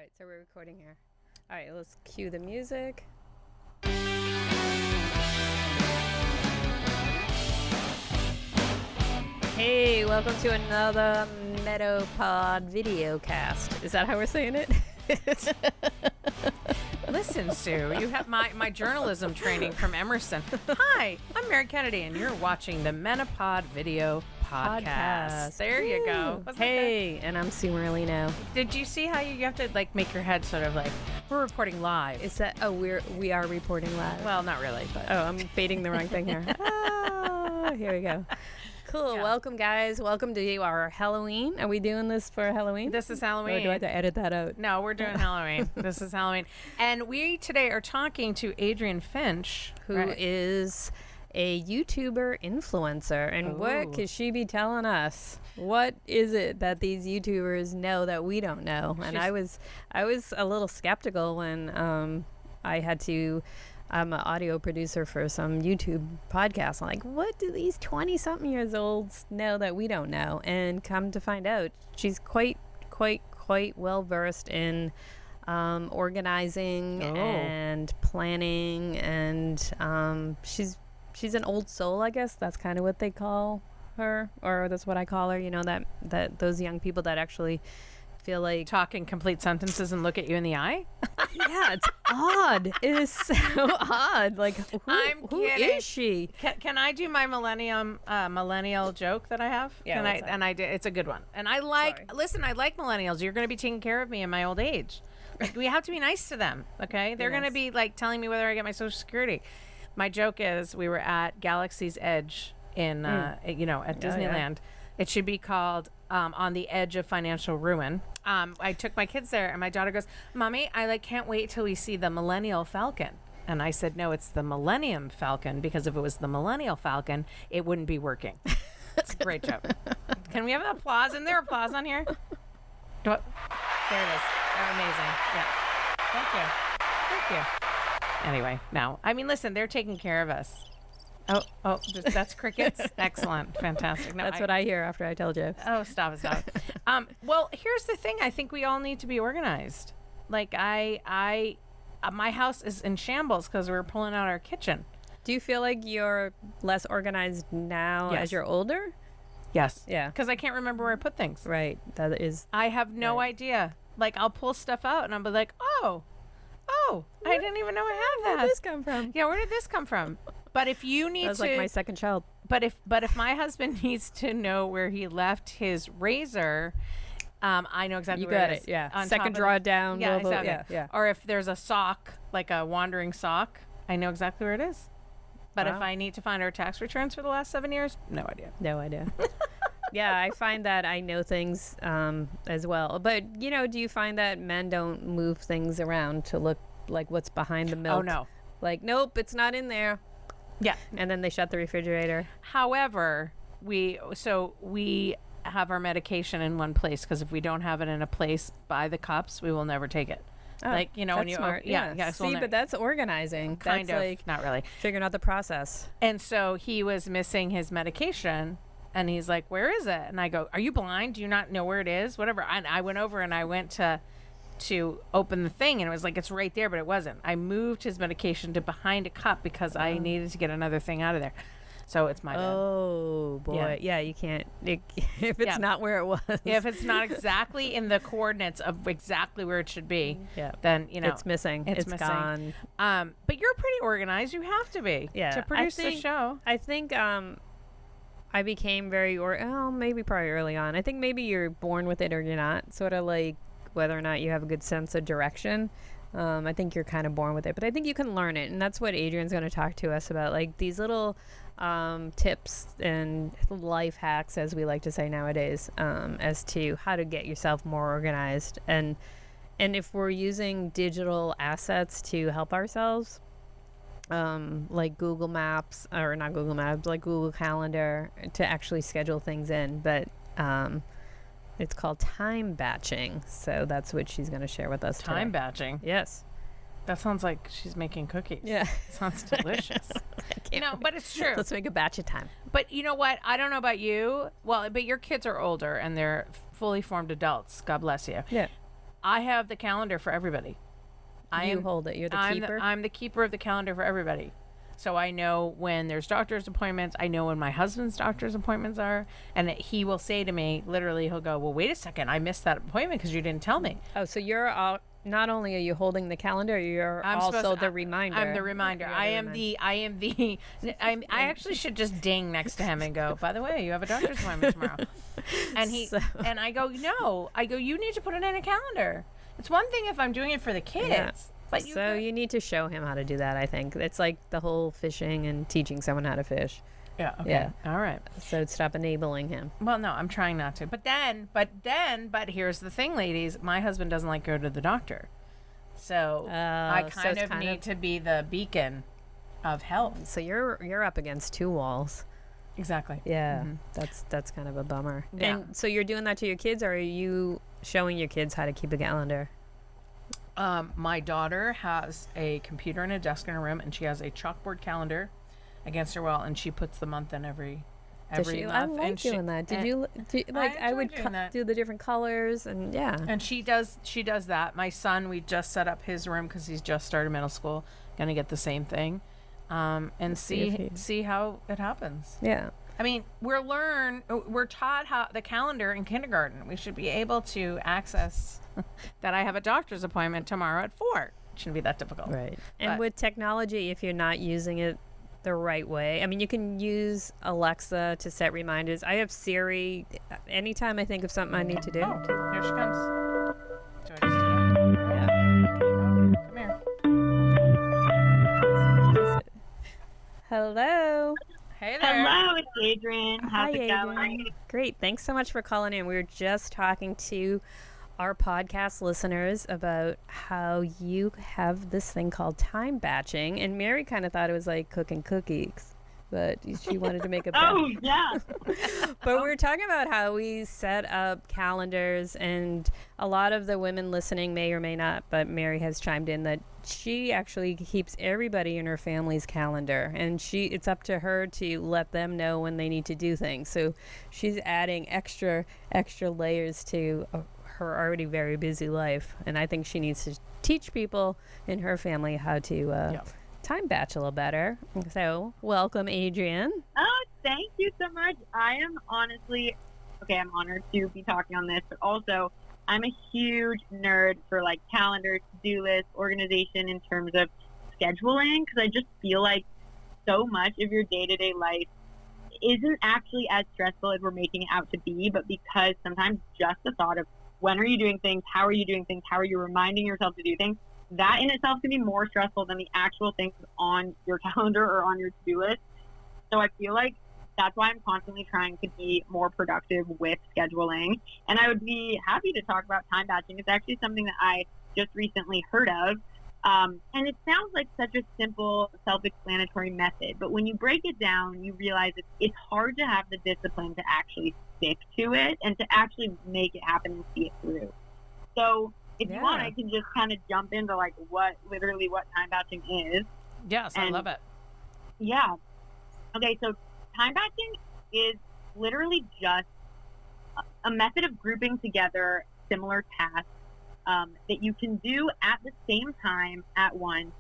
right, so we're recording here. All right, let's cue the music. Hey, welcome to another Menopod video cast. Is that how we're saying it? Listen, Sue, you have my journalism training from Emerson. Hi, I'm Mary Kennedy, and you're watching the Menopod video podcast. There you go. Hey, and I'm Sue Merlino. Did you see how you have to make your head sort of like we're reporting live? Is that we are reporting live? Well, not really, but I'm fading the wrong thing here. Here we go. Cool. Yeah. Welcome, guys. Welcome to our Halloween. Are we doing this for Halloween? This is Halloween. Or do I have to edit that out? No, we're doing Halloween. This is Halloween. And we today are talking to Adrienne Finch, who is a YouTuber influencer. And what could she be telling us? What is it that these YouTubers know that we don't know? And I was a little skeptical when I had to... I'm an audio producer for some YouTube podcasts. I'm like, what do these 20-something years olds know that we don't know? And come to find out, she's quite well versed in organizing and planning, and she's an old soul, I guess. That's kind of what they call her, or that's what I call her. You know, that those young people that actually feel like talk in complete sentences and look at you in the eye. Yeah, it's odd. It is so odd. Like, who is she? Can I do my millennial joke that I have? Yeah, it's a good one. And I like millennials. You're going to be taking care of me in my old age. Like, we have to be nice to them. Okay, they're going to be like telling me whether I get my Social Security. My joke is we were at Galaxy's Edge in at Disneyland. It should be called On the Edge of Financial Ruin. I took my kids there, and my daughter goes, "Mommy, I can't wait till we see the Millennial Falcon." And I said, "No, it's the Millennium Falcon, because if it was the Millennial Falcon, it wouldn't be working." That's a great joke. Can we have an applause? Isn't there applause on here? There it is. Amazing. Yeah. Thank you. Anyway, now, listen, they're taking care of us. Oh, that's crickets. Excellent. Fantastic. No, that's what I hear after I tell jokes. Oh, stop it. Well, here's the thing. I think we all need to be organized. Like my house is in shambles because we're pulling out our kitchen. Do you feel like you're less organized now as you're older? Yes. Yeah. Because I can't remember where I put things. Right. That is. I have no idea. Like, I'll pull stuff out and I'll be like, I didn't even know I had that. Where did this come from? Yeah, where did this come from? But if you need That's like my second child. But if my husband needs to know where he left his razor, I know exactly where it is. Yeah. On second drawer down. Yeah, blah, blah, exactly. Yeah. Or if there's a sock, like a wandering sock, I know exactly where it is. But if I need to find our tax returns for the last 7 years, no idea. No idea. Yeah, I find that I know things as well. But, do you find that men don't move things around to look like what's behind the milk? Oh, no. Like, nope, it's not in there. Yeah. And then they shut the refrigerator. However, we have our medication in one place, because if we don't have it in a place by the cups, we will never take it. Oh, that's when you smart. Yeah. See, but that's organizing. Kind that's of. Like not really. Figuring out the process. And so he was missing his medication, and he's like, "Where is it?" And I go, "Are you blind? Do you not know where it is? Whatever." And I went over and I went to open the thing, and it was like, it's right there, but it wasn't. I moved his medication to behind a cup because I needed to get another thing out of there. So it's my bad. Oh boy. Yeah, you can't if it's not where it was. Yeah, if it's not exactly in the coordinates of exactly where it should be, then it's missing. It's gone. But you're pretty organized. You have to be to produce the show. I think I became very maybe probably early on. I think maybe you're born with it or you're not. Sort of like whether or not you have a good sense of direction. I think you're kind of born with it, but I think you can learn it. And that's what Adrienne's going to talk to us about, like these little tips and life hacks, as we like to say nowadays, as to how to get yourself more organized. And if we're using digital assets to help ourselves, like Google Maps, or not Google Maps, like Google Calendar, to actually schedule things in. But it's called time batching. So that's what she's going to share with us today. Time batching? Yes. That sounds like she's making cookies. Yeah. Sounds delicious. But it's true. Let's make a batch of time. But you know what? I don't know about you. Well, but your kids are older and they're fully formed adults. God bless you. Yeah. I have the calendar for everybody. You hold it. You're the keeper? I'm the keeper of the calendar for everybody. So I know when there's doctor's appointments. I know when my husband's doctor's appointments are. And he will say to me, literally, he'll go, well, wait a second. I missed that appointment because you didn't tell me. Oh, so you're not only are you holding the calendar, you're also the reminder. I'm the reminder. I actually should just ding next to him and go, by the way, you have a doctor's appointment tomorrow. And I go, no. I go, you need to put it in a calendar. It's one thing if I'm doing it for the kids. Yeah. But you need to show him how to do that, I think. It's like the whole fishing and teaching someone how to fish. Yeah. Okay. Yeah. All right. So stop enabling him. Well, no, I'm trying not to. But here's the thing, ladies. My husband doesn't like go to the doctor. So I kind of need to be the beacon of health. So you're up against two walls. Exactly. Yeah. Mm-hmm. That's kind of a bummer. Yeah. And so you're doing that to your kids, or are you showing your kids how to keep a calendar? My daughter has a computer and a desk in her room, and she has a chalkboard calendar against her wall, and she puts the month in every month. I like doing that. Did you like? I would do the different colors, and yeah. And she does that. My son, we just set up his room because he's just started middle school. Gonna get the same thing, and see how it happens. Yeah. I mean, we're taught how the calendar in kindergarten. We should be able to access that I have a doctor's appointment tomorrow at 4. It shouldn't be that difficult. Right. And with technology, if you're not using it the right way, I mean, you can use Alexa to set reminders. I have Siri. Anytime I think of something I need to do. Oh, here she comes. Do I just do that? Yeah. Come here. Hello. Hey there. Hello, it's Adrienne. How's it going? Adrienne. Great. Thanks so much for calling in. We were just talking to our podcast listeners about how you have this thing called time batching, and Mary kind of thought it was like cooking cookies, but she wanted to make a batch. Oh, yeah. But we were talking about how we set up calendars, and a lot of the women listening may or may not, but Mary has chimed in that she actually keeps everybody in her family's calendar, and it's up to her to let them know when they need to do things. So she's adding extra layers to her already very busy life, and I think she needs to teach people in her family how to time batch a little better. So welcome, Adrienne. Oh, thank you so much. I am honestly, I'm honored to be talking on this, but also I'm a huge nerd for like calendars, to-do lists, organization in terms of scheduling, because I just feel like so much of your day-to-day life isn't actually as stressful as we're making it out to be, but because sometimes just the thought of when are you doing things, how are you doing things, how are you reminding yourself to do things, that in itself can be more stressful than the actual things on your calendar or on your to-do list. So I feel like that's why I'm constantly trying to be more productive with scheduling. And I would be happy to talk about time batching. It's actually something that I just recently heard of. And it sounds like such a simple, self-explanatory method. But when you break it down, you realize it's hard to have the discipline to actually stick to it and to actually make it happen and see it through. So if you want, I can just kind of jump into like what time batching is. Yes, I love it. Yeah. Okay, so time batching is literally just a method of grouping together similar tasks that you can do at the same time at once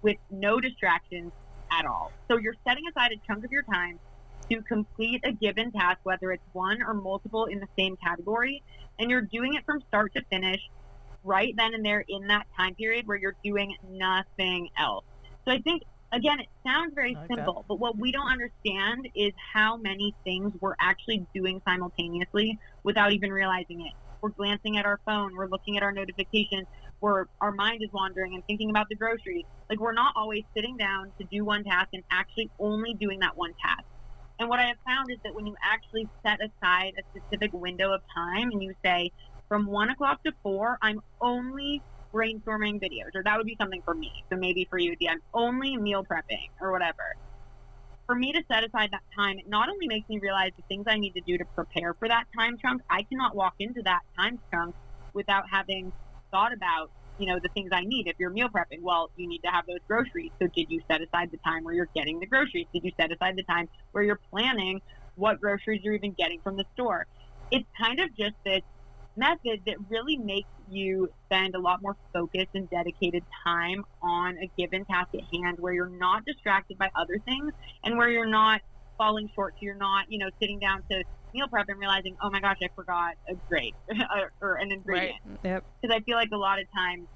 with no distractions at all. So you're setting aside a chunk of your time to complete a given task, whether it's one or multiple in the same category, and you're doing it from start to finish right then and there in that time period where you're doing nothing else. So I think, again, it sounds very simple, but what we don't understand is how many things we're actually doing simultaneously without even realizing it. We're glancing at our phone, we're looking at our notifications, our mind is wandering and thinking about the groceries. Like, we're not always sitting down to do one task and actually only doing that one task. And what I have found is that when you actually set aside a specific window of time and you say, from 1 o'clock to 4, I'm only brainstorming videos, or that would be something for me. So maybe for you, I'm only meal prepping or whatever. For me to set aside that time, it not only makes me realize the things I need to do to prepare for that time chunk. I cannot walk into that time chunk without having thought about, the things I need. If you're meal prepping, well, you need to have those groceries. So did you set aside the time where you're getting the groceries? Did you set aside the time where you're planning what groceries you're even getting from the store? It's kind of just this method that really makes you spend a lot more focused and dedicated time on a given task at hand, where you're not distracted by other things and where you're not falling short. So you're not, sitting down to meal prep and realizing, oh my gosh, I forgot a grape or an ingredient. Right. Yep. Because I feel like a lot of times,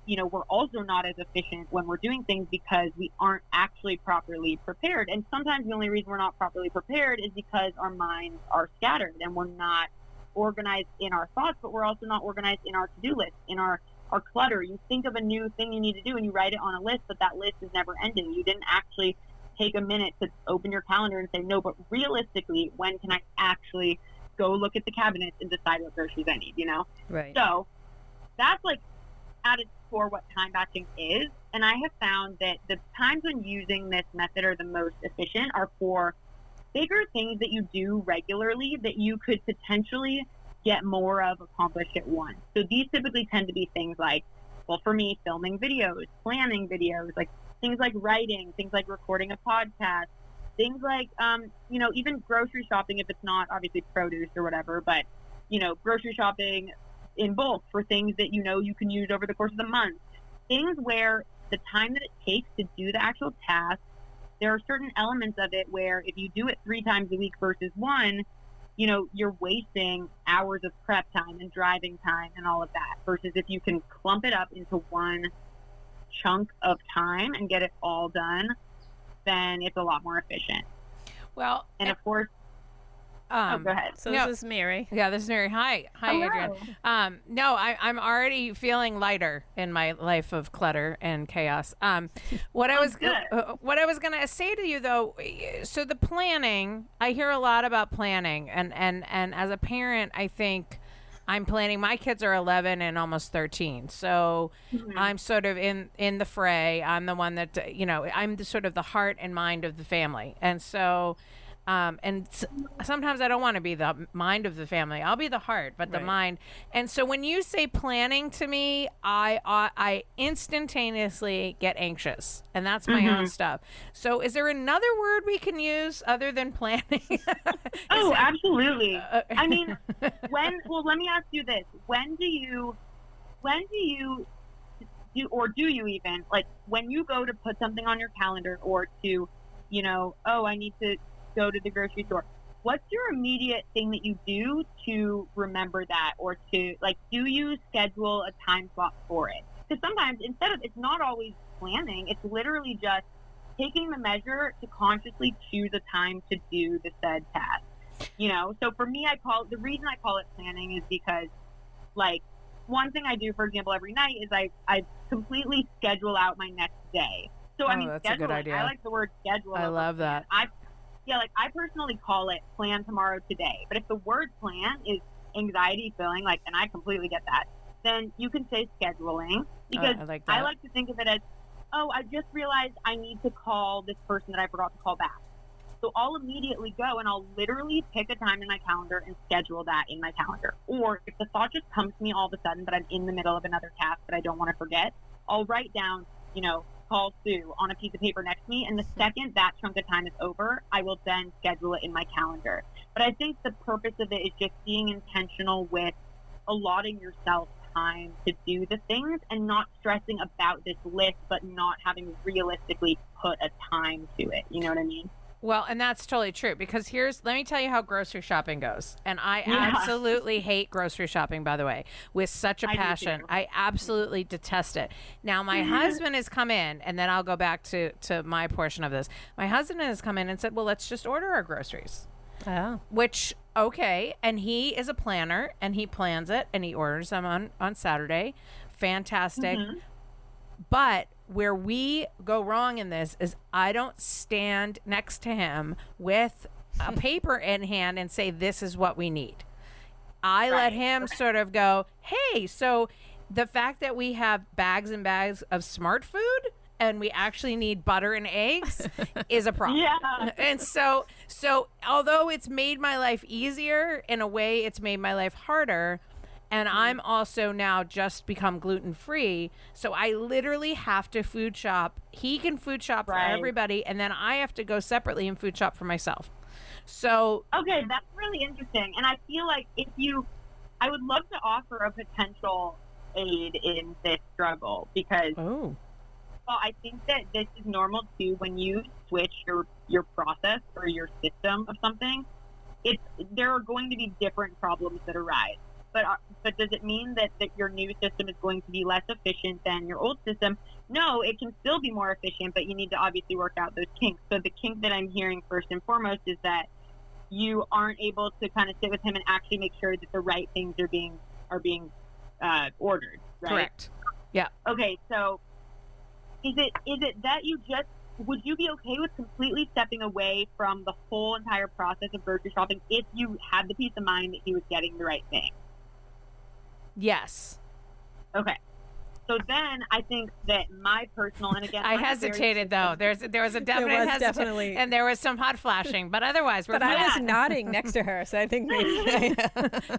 we're also not as efficient when we're doing things because we aren't actually properly prepared. And sometimes the only reason we're not properly prepared is because our minds are scattered and we're not organized in our thoughts, but we're also not organized in our to-do list, in our clutter. You think of a new thing you need to do and you write it on a list, but that list is never ending. You didn't actually take a minute to open your calendar and say, no, but realistically, when can I actually go look at the cabinets and decide what groceries I need, Right. So that's like at its core what time batching is. And I have found that the times when using this method are the most efficient are for bigger things that you do regularly that you could potentially get more of accomplished at once. So these typically tend to be things like, well, for me, filming videos, planning videos, like things like writing, things like recording a podcast, things like, even grocery shopping, if it's not obviously produce or whatever, but, grocery shopping in bulk for things that, you can use over the course of the month. Things where the time that it takes to do the actual task, there are certain elements of it where if you do it 3 times a week versus 1, you're wasting hours of prep time and driving time and all of that. Versus if you can clump it up into one chunk of time and get it all done, then it's a lot more efficient. Well, and of course, go ahead. So this is Mary. Yeah, this is Mary. Hi, Hello. Adrienne. No, I'm already feeling lighter in my life of clutter and chaos. What I was gonna say to you though, so the planning, I hear a lot about planning, and as a parent, I think I'm planning. My kids are 11 and almost 13, so I'm sort of in the fray. I'm the one that I'm the sort of the heart and mind of the family, and so. Sometimes I don't want to be the mind of the family. I'll be the heart, but the mind. And so when you say planning to me, I instantaneously get anxious, and that's my own stuff. So is there another word we can use other than planning? Absolutely. I mean, let me ask you this. When do you do, or do you even, like, when you go to put something on your calendar or to, I need to go to the grocery store, what's your immediate thing that you do to remember that, or to, like, do you schedule a time slot for it? Because sometimes it's not always planning, it's literally just taking the measure to consciously choose a time to do the said task. So for me, the reason I call it planning is because, like, one thing I do, for example, every night is I completely schedule out my next day. So I mean, that's a good idea. I like the word schedule. I love that. I personally call it plan tomorrow today. But if the word plan is anxiety filling, like, and I completely get that, then you can say scheduling, because I like to think of it as, I just realized I need to call this person that I forgot to call back. So I'll immediately go and I'll literally pick a time in my calendar and schedule that in my calendar. Or if the thought just comes to me all of a sudden, but I'm in the middle of another task that I don't want to forget, I'll write down, call Sue on a piece of paper next to me, and the second that chunk of time is over, I will then schedule it in my calendar. But I think the purpose of it is just being intentional with allotting yourself time to do the things and not stressing about this list, but not having realistically put a time to it. You know what I mean? Well, and that's totally true, because let me tell you how grocery shopping goes. And I absolutely hate grocery shopping, by the way, with such a passion. I absolutely detest it. Now, my husband has come in, and then I'll go back to my portion of this. My husband has come in and said, well, let's just order our groceries. Oh. Which, okay. And he is a planner, and he plans it, and he orders them on Saturday. Fantastic. But where we go wrong in this is I don't stand next to him with a paper in hand and say, this is what we need. I let him sort of go, hey, so the fact that we have bags and bags of smart food and we actually need butter and eggs is a problem. Yeah. And so although it's made my life easier, in a way it's made my life harder. And I'm also now just become gluten-free. So I literally have to food shop. He can food shop for everybody. And then I have to go separately and food shop for myself. So. Okay, that's really interesting. And I feel like if you I would love to offer a potential aid in this struggle because, well, I think that this is normal too. When you switch your process or your system of something, there are going to be different problems that arise. But does it mean that your new system is going to be less efficient than your old system? No, it can still be more efficient, but you need to obviously work out those kinks. So the kink that I'm hearing first and foremost is that you aren't able to kind of sit with him and actually make sure that the right things are being ordered, right? Correct. Yeah. Okay, so is it that would you be okay with completely stepping away from the whole entire process of grocery shopping if you had the peace of mind that he was getting the right thing? Yes. Okay. So then I think that my personal, and again, I hesitated though. There was a definite hesitation, and there was some hot flashing, but otherwise we're. But I was nodding next to her, so I think maybe.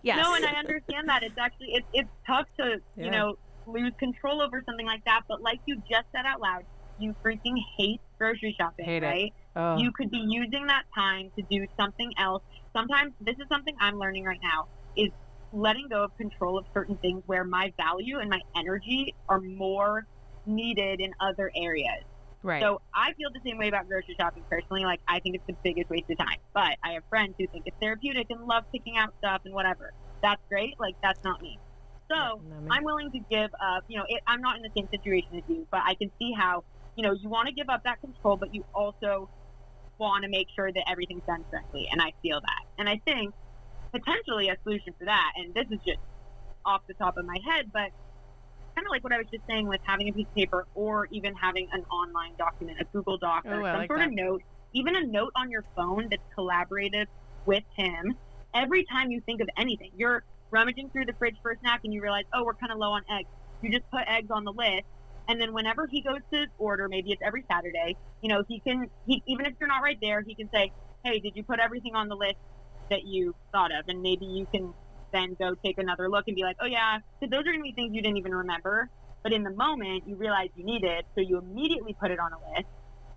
Yes. No, and I understand that it's actually it's tough to lose control over something like that. But like you just said out loud, you freaking hate grocery shopping, right? Oh. You could be using that time to do something else. Sometimes this is something I'm learning right now is letting go of control of certain things where my value and my energy are more needed in other areas. Right. So I feel the same way about grocery shopping personally. Like, I think it's the biggest waste of time. But I have friends who think it's therapeutic and love picking out stuff and whatever. That's great. Like, that's not me. So I'm willing to give up, I'm not in the same situation as you, but I can see how, you want to give up that control, but you also want to make sure that everything's done correctly. And I feel that. And I think potentially a solution for that, and this is just off the top of my head, but kind of like what I was just saying with having a piece of paper or even having an online document, a Google Doc or some sort of note, even a note on your phone that's collaborative with him. Every time you think of anything, you're rummaging through the fridge for a snack and you realize, oh, we're kind of low on eggs. You just put eggs on the list. And then whenever he goes to order, maybe it's every Saturday, even if you're not right there, he can say, hey, did you put everything on the list that you thought of? And maybe you can then go take another look and be like, oh yeah, because those are going to be things you didn't even remember. But in the moment, you realize you need it, so you immediately put it on a list.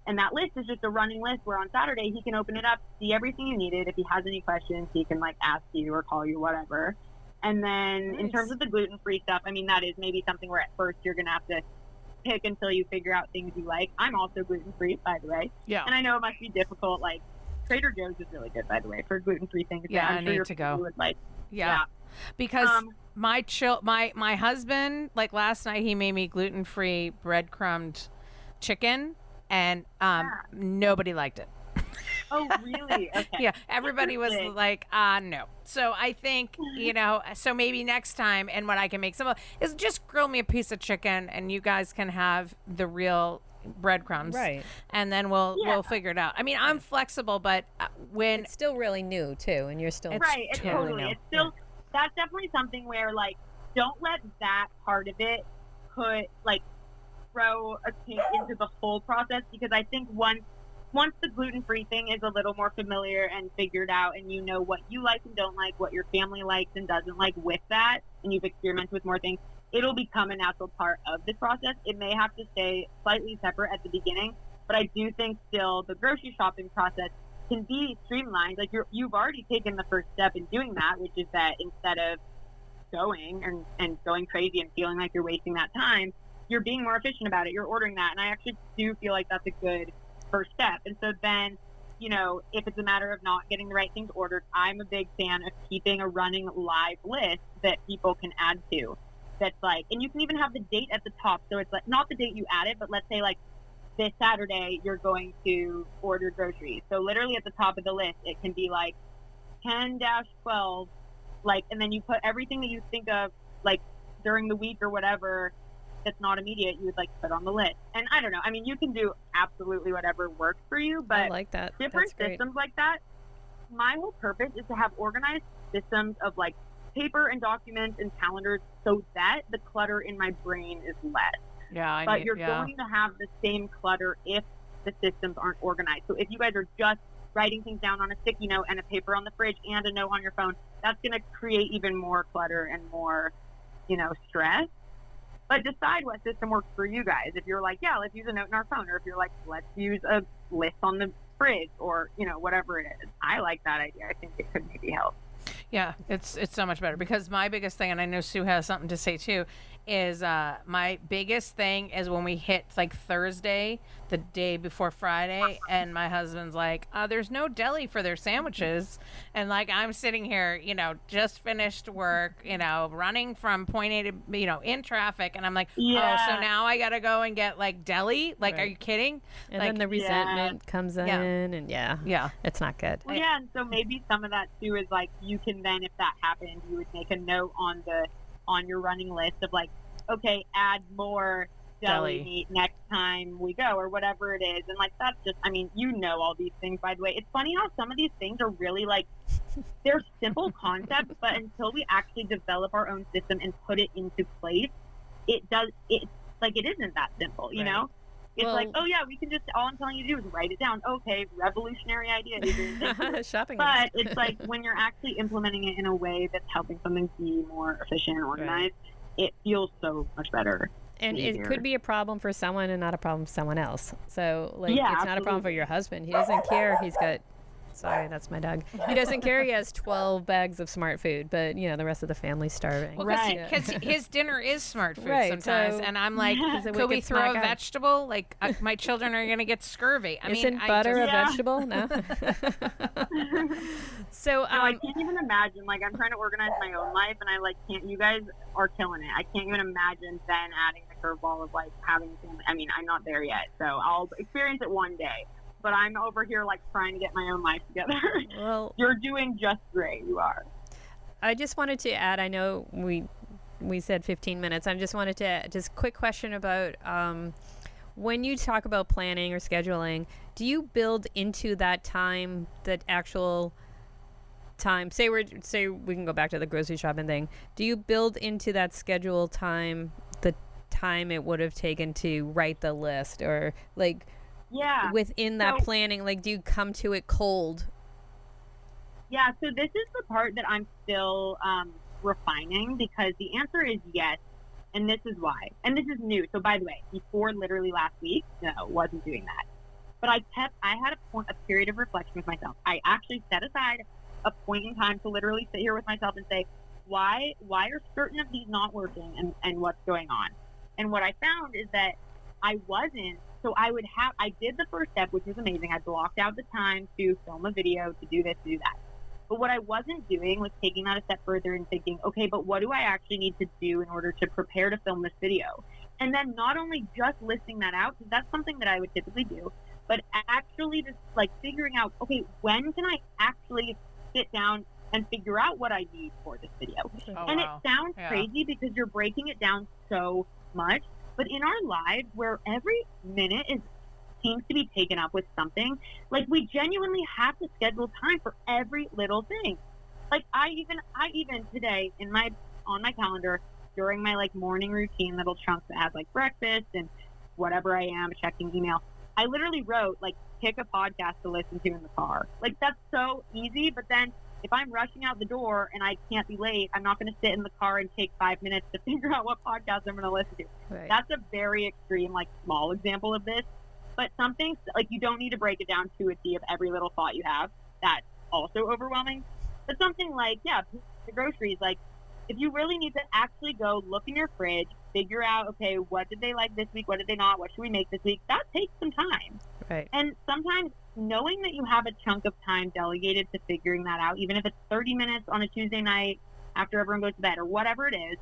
And that list is just a running list where on Saturday, he can open it up, see everything you needed. If he has any questions, he can ask you or call you, whatever. And then in terms of the gluten-free stuff, that is maybe something where at first you're going to have to pick until you figure out things you like. I'm also gluten-free, by the way. Yeah. And I know it must be difficult. Trader Joe's is really good, by the way, for gluten-free things. Yeah, I'm sure I need to go. Would like. Yeah. Because my husband, last night, he made me gluten-free breadcrumbed chicken, and nobody liked it. Oh, really? Okay. Yeah, everybody was like, no. So I think, so maybe next time, and what I can make some of is just grill me a piece of chicken, and you guys can have the real breadcrumbs, right? And then we'll figure it out. I'm flexible, but when it's still really new too, and you're still right, totally. It's still that's definitely something where don't let that part of it throw a kink into the whole process, because I think once the gluten-free thing is a little more familiar and figured out, and you know what you like and don't like, what your family likes and doesn't like with that, and you've experimented with more things, it'll become a natural part of this process. It may have to stay slightly separate at the beginning, but I do think still the grocery shopping process can be streamlined. You've already taken the first step in doing that, which is that instead of going and going crazy and feeling like you're wasting that time, you're being more efficient about it. You're ordering that. And I actually do feel like that's a good first step. And so then, if it's a matter of not getting the right things ordered, I'm a big fan of keeping a running live list that people can add to. That's and you can even have the date at the top. So it's not the date you added, but let's say this Saturday, you're going to order groceries. So literally at the top of the list, it can be 10-12, and then you put everything that you think of during the week or whatever that's not immediate, you would put on the list. And I don't know. You can do absolutely whatever works for you, but I like that. Different systems like that. My whole purpose is to have organized systems of paper and documents and calendars so that the clutter in my brain is less. Yeah, but you're going to have the same clutter if the systems aren't organized. So if you guys are just writing things down on a sticky note and a paper on the fridge and a note on your phone, that's going to create even more clutter and more, stress. But decide what system works for you guys. If you're yeah, let's use a note in our phone, or if you're let's use a list on the fridge, or whatever it is. I like that idea. I think it could maybe help. Yeah, it's so much better because my biggest thing, and I know Sue has something to say too, is my biggest thing is when we hit like Thursday, the day before Friday, and my husband's like, there's no deli for their sandwiches. And like, I'm sitting here, you know, just finished work, you know, running from point A to, you know, in traffic. And I'm like, oh, so now I got to go and get like deli? Like, are you kidding? And like, then the resentment comes in and it's not good. Well, yeah, and so maybe some of that too is like, you can then, if that happened, you would make a note on your running list of like, okay, add more deli meat next time we go, or whatever it is. And like, that's just, I mean, you know, all these things, by the way. It's funny how some of these things are really like, they're simple concepts, but until we actually develop our own system and put it into place, it's like, it isn't that simple, you know? It's like, oh yeah, we can just, all I'm telling you to do is write it down. Okay, revolutionary idea. Shopping but it's like, when you're actually implementing it in a way that's helping something be more efficient and organized, it feels so much better. And it could be a problem for someone and not a problem for someone else. So, like, it's not a problem for your husband. He doesn't care. He's got, sorry, that's my dog. He doesn't care. He has 12 bags of smart food, but, you know, the rest of the family's starving. Well, because his dinner is smart food sometimes. So, and I'm like, could we throw a vegetable? Like, my children are going to get scurvy. Isn't butter a vegetable? No. So I can't even imagine. Like, I'm trying to organize my own life, and I like can't. You guys are killing it. I can't even imagine then adding the curveball of like having family. I mean, I'm not there yet, so I'll experience it one day. But I'm over here like trying to get my own life together. Well, you're doing just great. You are. I just wanted to add. I know we said 15 minutes. I just wanted to just quick question about. When you talk about planning or scheduling, do you build into that time, that actual time? Say we can go back to the grocery shopping thing. Do you build into that schedule time the time it would have taken to write the list, or like within that planning? Like, do you come to it cold? Yeah. So this is the part that I'm still refining, because the answer is yes. And this is why. And this is new. So by the way, before literally last week, no, wasn't doing that. But I had a period of reflection with myself. I actually set aside a point in time to literally sit here with myself and say, why are certain of these not working, and what's going on? And what I found is that I wasn't. So I did the first step, which was amazing. I blocked out the time to film a video, to do this, to do that. But what I wasn't doing was taking that a step further and thinking, okay, but what do I actually need to do in order to prepare to film this video? And then not only just listing that out, because that's something that I would typically do, but actually just like figuring out, okay, when can I actually sit down and figure out what I need for this video? It sounds crazy because you're breaking it down so much, but in our lives where every minute seems to be taken up with something, like we genuinely have to schedule time for every little thing. Like I even today on my calendar during my like morning routine little chunks that have like breakfast and whatever I am checking email, I literally wrote like pick a podcast to listen to in the car. Like that's so easy, but then if I'm rushing out the door and I can't be late, I'm not going to sit in the car and take 5 minutes to figure out what podcast I'm going to listen to. Right. That's a very extreme, like small example of this. But something like you don't need to break it down to a T of every little thought you have. That's also overwhelming. But something like, the groceries, like if you really need to actually go look in your fridge, figure out, okay, what did they like this week? What did they not? What should we make this week? That takes some time. Right. And sometimes knowing that you have a chunk of time delegated to figuring that out, even if it's 30 minutes on a Tuesday night after everyone goes to bed or whatever it is,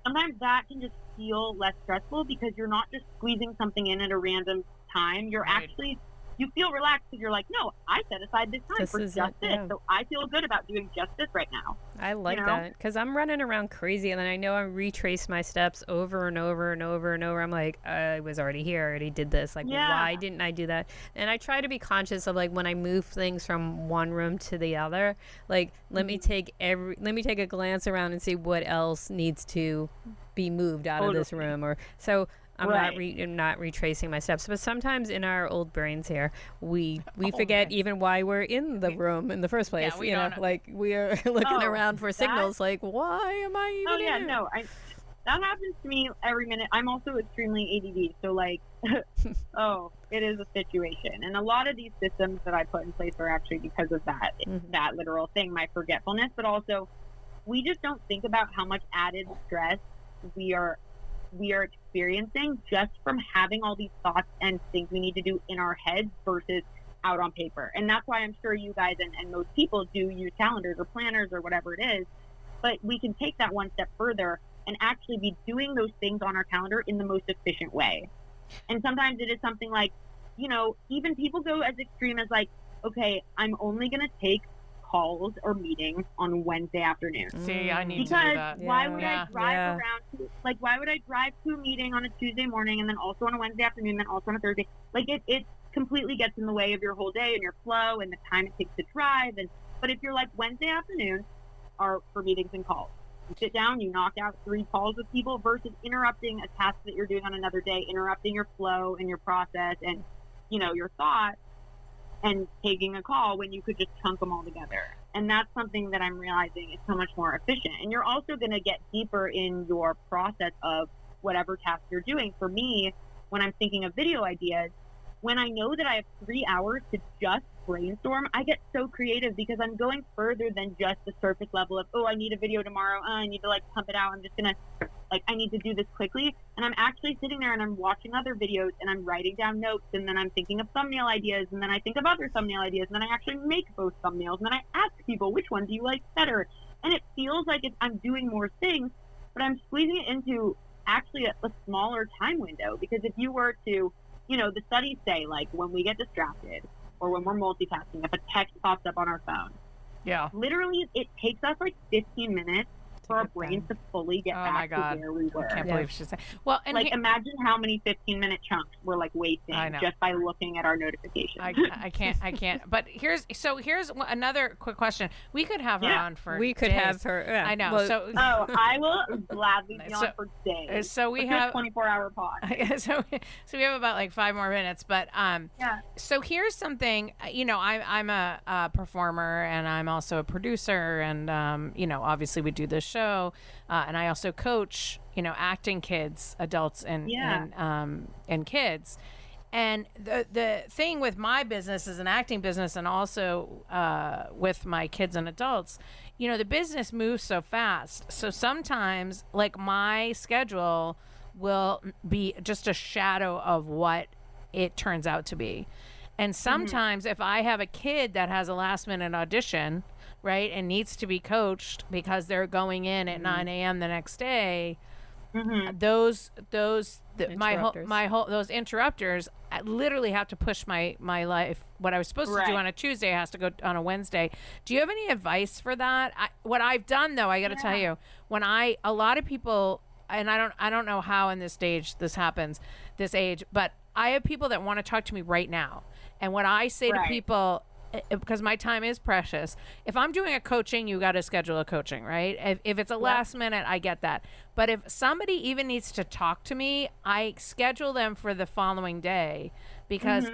sometimes that can just feel less stressful because you're not just squeezing something in at a random time. You're actually, you feel relaxed because you're like, no, I set aside this time for just this. So I feel good about doing just this right now. I like that because I'm running around crazy, and then I know I retrace my steps over and over and over and over. I'm like, I was already here, I already did this. Like, why didn't I do that? And I try to be conscious of like when I move things from one room to the other, like let me take a glance around and see what else needs to be moved out of this room, or so. I'm not retracing my steps, but sometimes in our old brains here, we forget even why we're in the room in the first place. Yeah, like we are looking around for signals. Like, why am I even here? No, that happens to me every minute. I'm also extremely ADD, so like, it is a situation. And a lot of these systems that I put in place are actually because of that, that literal thing, my forgetfulness. But also, we just don't think about how much added stress we are experiencing just from having all these thoughts and things we need to do in our heads versus out on paper. And that's why I'm sure you guys and most people do use calendars or planners or whatever it is. But we can take that one step further and actually be doing those things on our calendar in the most efficient way. And sometimes it is something like, even people go as extreme as like, okay, I'm only going to take calls or meetings on Wednesday afternoon. See, I need to do that. Because why would I drive around why would I drive to a meeting on a Tuesday morning and then also on a Wednesday afternoon, then also on a Thursday? Like it completely gets in the way of your whole day and your flow and the time it takes to drive. But if you're like Wednesday afternoon are for meetings and calls, you sit down, you knock out 3 calls with people versus interrupting a task that you're doing on another day, interrupting your flow and your process and, your thoughts and taking a call when you could just chunk them all together. And that's something that I'm realizing is so much more efficient. And you're also going to get deeper in your process of whatever task you're doing. For me, when I'm thinking of video ideas, when I know that I have 3 hours to just brainstorm, I get so creative because I'm going further than just the surface level of, I need a video tomorrow. I need to pump it out. I'm just going to I need to do this quickly. And I'm actually sitting there and I'm watching other videos and I'm writing down notes and then I'm thinking of thumbnail ideas and then I think of other thumbnail ideas and then I actually make both thumbnails and then I ask people, which one do you like better? And it feels like I'm doing more things, but I'm squeezing it into actually a smaller time window. Because if you were to, the studies say when we get distracted or when we're multitasking, if a text pops up on our phone, literally it takes us 15 minutes for our brains to fully get back to where we were. I can't believe she's saying. Well, and imagine how many 15-minute chunks we're wasting just by looking at our notifications. I can't. But here's another quick question. We could have her on for days. Have her. Yeah. I know. Well, I will gladly be on for days. So we have 24-hour pod. so we have about 5 more minutes. But so here's something. I'm a performer and I'm also a producer and obviously we do this show, and I also coach, acting kids, adults, and kids. And the thing with my business is an acting business, and also with my kids and adults, the business moves so fast. So sometimes, my schedule will be just a shadow of what it turns out to be. And sometimes if I have a kid that has a last minute audition, right, and needs to be coached because they're going in at 9 a.m. the next day, those interrupters, I literally have to push my life. What I was supposed to do on a Tuesday has to go on a Wednesday. Do you have any advice for that? What I've done though, I got to tell you, when a lot of people, and I don't know how in this age, but I have people that want to talk to me right now. And what I say to people, because my time is precious, if I'm doing a coaching, you got to schedule a coaching, right? If it's a last minute, I get that. But if somebody even needs to talk to me, I schedule them for the following day, because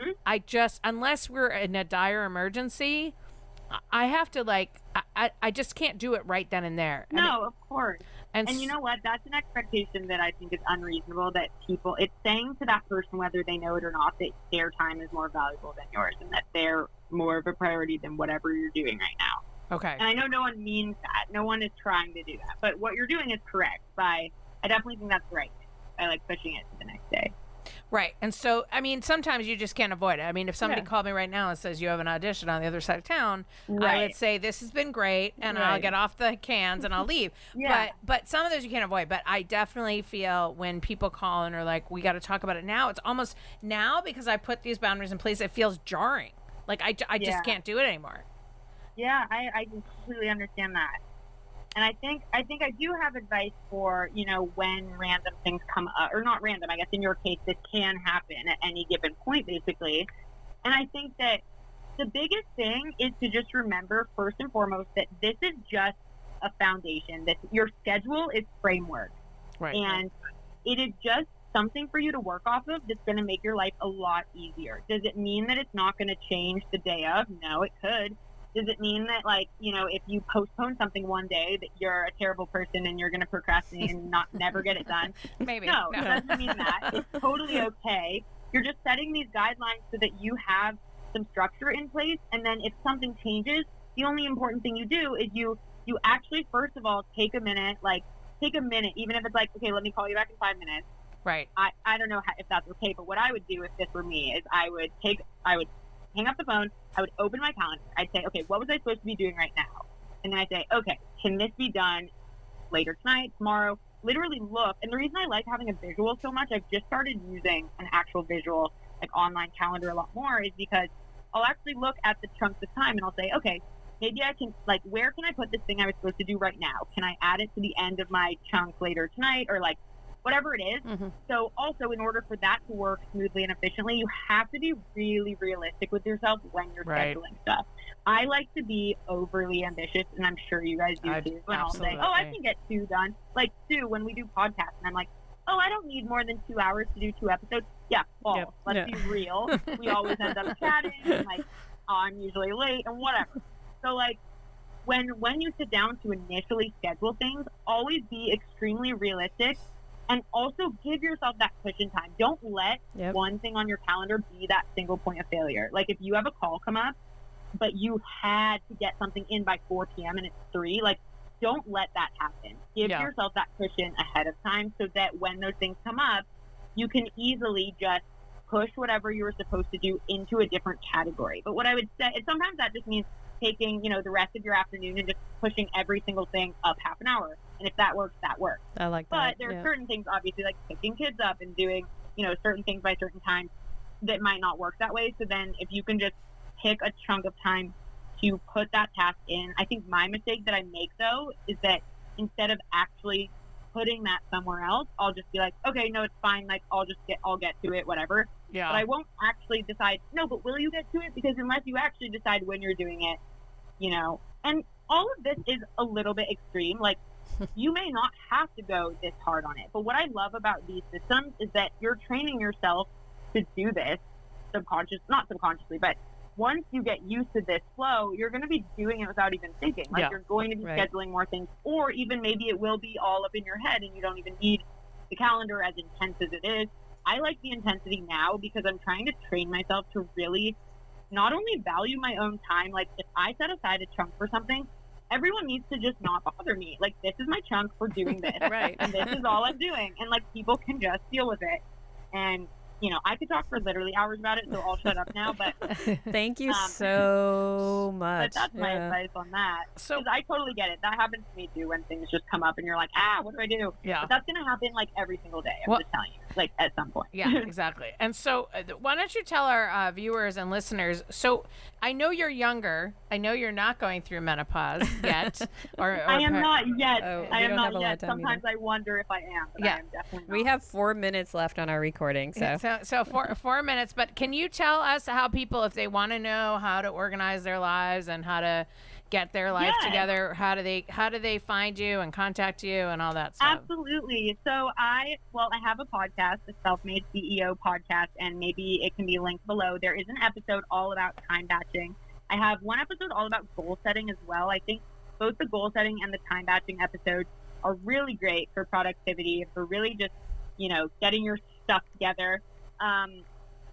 unless we're in a dire emergency, I have to I just can't do it right then and there. No, of course. And you know what? That's an expectation that I think is unreasonable, that it's saying to that person, whether they know it or not, that their time is more valuable than yours and that they're more of a priority than whatever you're doing right now. Okay. And I know no one means that. No one is trying to do that. But what you're doing is correct. I definitely think that's right. I pushing it to the next day. Right. And so, sometimes you just can't avoid it. If somebody called me right now and says you have an audition on the other side of town, I would say, this has been great, and I'll get off the cans and I'll leave. But some of those you can't avoid. But I definitely feel when people call and are like, we got to talk about it now, it's almost now, because I put these boundaries in place, it feels jarring. I just can't do it anymore. Yeah, I completely understand that. And I think I do have advice for, when random things come up, or not random, I guess in your case, this can happen at any given point, basically. And I think that the biggest thing is to just remember, first and foremost, that this is just a foundation, that your schedule is framework. Right. And it is just something for you to work off of that's going to make your life a lot easier. Does it mean that it's not going to change the day of? No, it could. Does it mean that, like, you know, if you postpone something one day that you're a terrible person and you're going to procrastinate and not never get it done? Maybe. No, it doesn't mean that. It's totally okay. You're just setting these guidelines so that you have some structure in place. And then if something changes, the only important thing you do is you actually, first of all, take a minute, even if it's like, okay, let me call you back in 5 minutes. Right. I don't know if that's okay, but what I would do if this were me is I would hang up the phone. I would open my calendar. I'd say, okay, what was I supposed to be doing right now? And then I'd say, okay, can this be done later tonight, tomorrow? Literally look. And the reason I like having a visual so much, I've just started using an actual visual, like online calendar a lot more, is because I'll actually look at the chunks of time and I'll say, okay, maybe I can, like, where can I put this thing I was supposed to do right now? Can I add it to the end of my chunk later tonight, or like whatever it is? Mm-hmm. So also, in order for that to work smoothly and efficiently, you have to be really realistic with yourself when you're scheduling stuff. I like to be overly ambitious, and I'm sure you guys do too. And I'll say, oh, I can get 2 done. Like Sue, when we do podcasts, and I'm like, oh, I don't need more than 2 hours to do 2 episodes. Yeah, false. Let's be real. We always end up chatting, and like, oh, I'm usually late and whatever. So like, when you sit down to initially schedule things, always be extremely realistic. And also give yourself that cushion time. Don't let one thing on your calendar be that single point of failure. Like if you have a call come up, but you had to get something in by 4 p.m. and it's 3, like don't let that happen. Give yourself that cushion ahead of time so that when those things come up, you can easily just push whatever you were supposed to do into a different category. But what I would say, and sometimes that just means taking, you know, the rest of your afternoon and just pushing every single thing up half an hour. And if that works, that works. I like that. But there are certain things, obviously, like picking kids up and doing, you know, certain things by certain times that might not work that way. So then if you can just pick a chunk of time to put that task in. I think my mistake that I make, though, is that instead of actually putting that somewhere else, I'll just be like, okay, no, it's fine. Like, I'll get to it, whatever. Yeah. But I won't actually decide, no, but will you get to it? Because unless you actually decide when you're doing it, you know, and all of this is a little bit extreme. Like, you may not have to go this hard on it. But what I love about these systems is that you're training yourself to do this not subconsciously, but once you get used to this flow, you're going to be doing it without even thinking. Like you're going to be scheduling more things, or even maybe it will be all up in your head and you don't even need the calendar as intense as it is. I like the intensity now because I'm trying to train myself to really not only value my own time. Like if I set aside a chunk for something, everyone needs to just not bother me. Like, this is my chunk for doing this. And this is all I'm doing. And, like, people can just deal with it. And, you know, I could talk for literally hours about it, so I'll shut up now. But thank you so much. But that's my advice on that. So I totally get it. That happens to me, too, when things just come up and you're like, what do I do? Yeah. But that's going to happen, like, every single day. I'm just telling you, like, at some point. Yeah, exactly. And so why don't you tell our viewers and listeners, so I know you're younger. I know you're not going through menopause yet. I am not yet. I am not yet. Sometimes I wonder if I am, but I am definitely not. We have 4 minutes left on our recording. So 4 minutes. But can you tell us how people, if they want to know how to organize their lives and how to get their life together, how do they find you and contact you and all that stuff? Absolutely. So I have a podcast, the Self-Made CEO podcast, and maybe it can be linked below. There is an episode all about time batching. I have one episode all about goal setting as well. I think both the goal setting and the time batching episodes are really great for productivity, for really just, you know, getting your stuff together.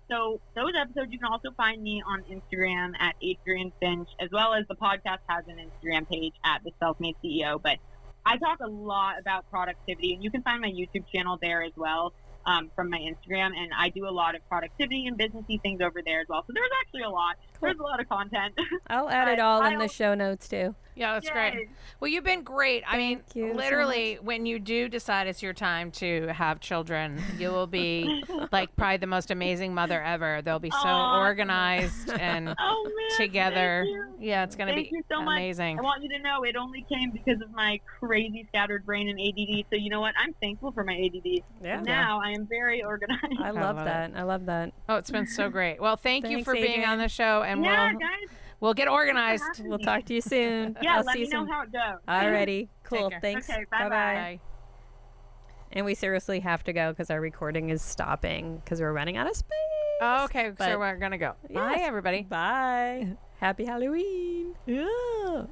So those episodes, you can also find me on Instagram at Adrienne Finch, as well as the podcast has an Instagram page at the Self-Made CEO. But I talk a lot about productivity, and you can find my YouTube channel there as well, from my Instagram. And I do a lot of productivity and businessy things over there as well. So there's actually a lot. Cool. There's a lot of content. I'll add it all in the show notes too. Yeah, that's great. Well, you've been great. I mean, literally, when you do decide it's your time to have children, you will be like probably the most amazing mother ever. They'll be so organized and together. Yeah, it's going to be amazing. I want you to know it only came because of my crazy scattered brain and ADD. So you know what? I'm thankful for my ADD. Yeah. Now I am very organized. I love that. I love that. Oh, it's been so great. Well, thanks you for being on the show. And guys. We'll get organized. We'll talk to you soon. Yeah, let me know how it goes. Alrighty. Cool. Thanks. Okay, bye-bye. And we seriously have to go because our recording is stopping because we're running out of space. Okay, But- so we're gonna go. Yes. Bye, everybody. Bye. Happy Halloween. Yeah.